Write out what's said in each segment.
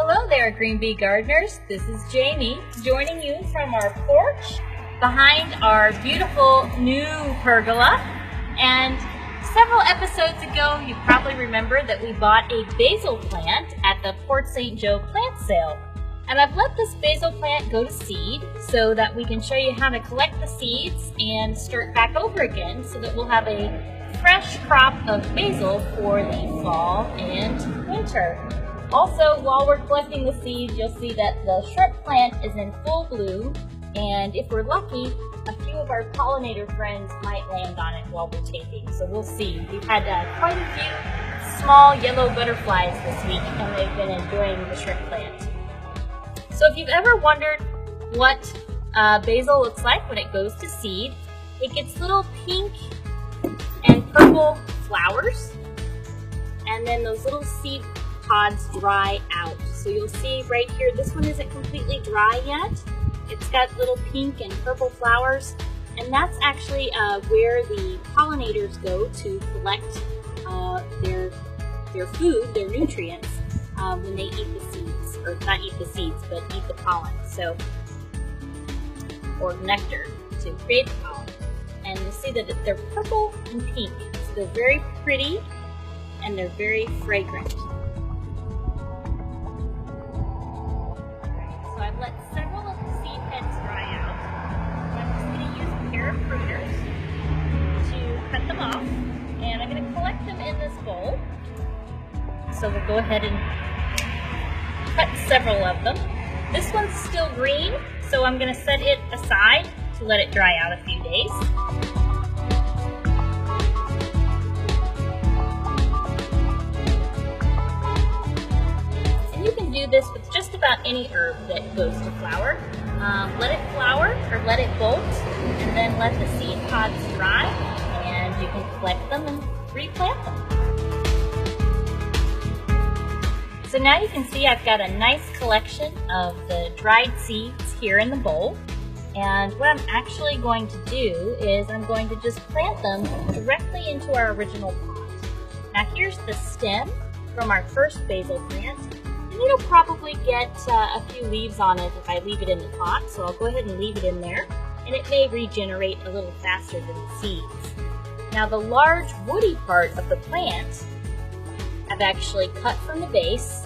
Hello there, Green Bee Gardeners. This is Jamie joining you from our porch behind our beautiful new pergola. And several episodes ago, you probably remember that we bought a basil plant at the Port St. Joe plant sale. And I've let this basil plant go to seed so that we can show you how to collect the seeds and start back over again so that we'll have a fresh crop of basil for the fall and winter. Also, while we're collecting the seeds, you'll see that the shrimp plant is in full bloom, and if we're lucky, a few of our pollinator friends might land on it while we're taping, so we'll see. We've had quite a few small yellow butterflies this week, and they've been enjoying the shrimp plant. So if you've ever wondered what basil looks like when it goes to seed, it gets little pink and purple flowers, and then those little seed pods dry out. So you'll see right here, this one isn't completely dry yet. It's got little pink and purple flowers, and that's actually where the pollinators go to collect their food, their nutrients, when they eat the seeds, or not eat the seeds, but eat the pollen, so, or nectar to create the pollen. And you'll see that they're purple and pink, so they're very pretty and they're very fragrant. So I've let several of the seed heads dry out. I'm just going to use a pair of pruners to cut them off, and I'm going to collect them in this bowl. So we'll go ahead and cut several of them. This one's still green, so I'm going to set it aside to let it dry out a few days. And you can do this with just about any herb that goes to flower. Let it flower or let it bolt, and then let the seed pods dry, and you can collect them and replant them. So now you can see I've got a nice collection of the dried seeds here in the bowl. And what I'm actually going to do is I'm going to just plant them directly into our original pot. Now here's the stem from our first basil plant, and it'll probably get a few leaves on it if I leave it in the pot, so I'll go ahead and leave it in there, and it may regenerate a little faster than the seeds. Now the large woody part of the plant I've actually cut from the base,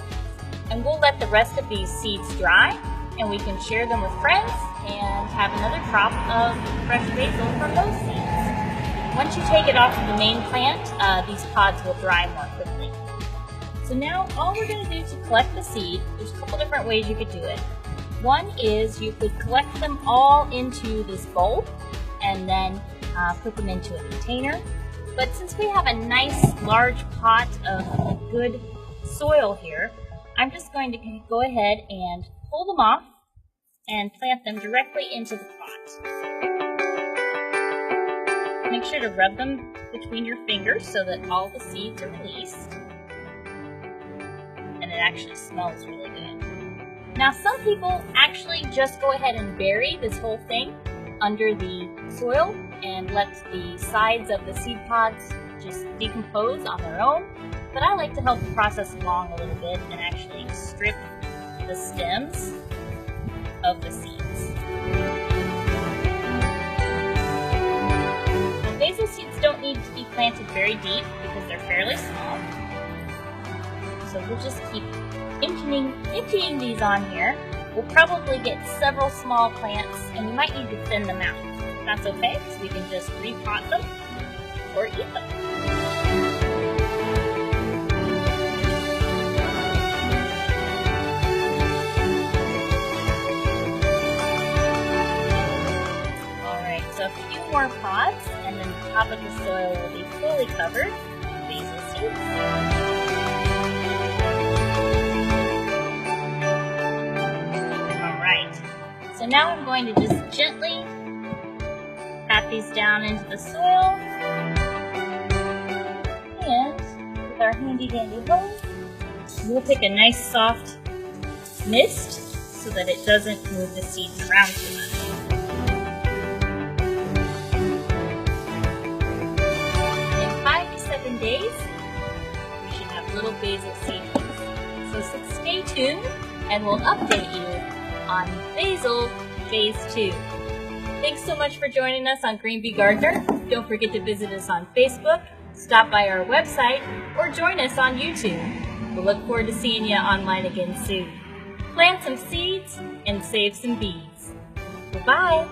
and we'll let the rest of these seeds dry, and we can share them with friends and have another crop of fresh basil from those seeds. Once you take it off of the main plant, these pods will dry more quickly. So now all we're going to do to collect the seed, there's a couple different ways you could do it. One is you could collect them all into this bowl and then put them into a container. But since we have a nice large pot of good soil here, I'm just going to go ahead and pull them off and plant them directly into the pot. Make sure to rub them between your fingers so that all the seeds are released. And it actually smells really good. Now some people actually just go ahead and bury this whole thing under the soil and let the sides of the seed pods just decompose on their own. But I like to help the process along a little bit and actually strip the stems of the seeds. The basil seeds don't need to be planted very deep because they're fairly small. So we'll just keep emptying these on here. We'll probably get several small plants, and we might need to thin them out. That's okay, because we can just repot them or eat them. So a few more pods, and then the top of the soil will be fully covered with basil seeds. Alright, so now I'm going to just gently pat these down into the soil, and with our handy dandy hose, we'll pick a nice soft mist so that it doesn't move the seeds around too much. Days, we should have little basil seedlings So stay tuned and we'll update you on Basil Phase 2. Thanks so much for joining us on Green Bee Gardener. Don't forget to visit us on Facebook, stop by our website, or join us on YouTube. We'll look forward to seeing you online again soon. Plant some seeds and save some bees. Goodbye.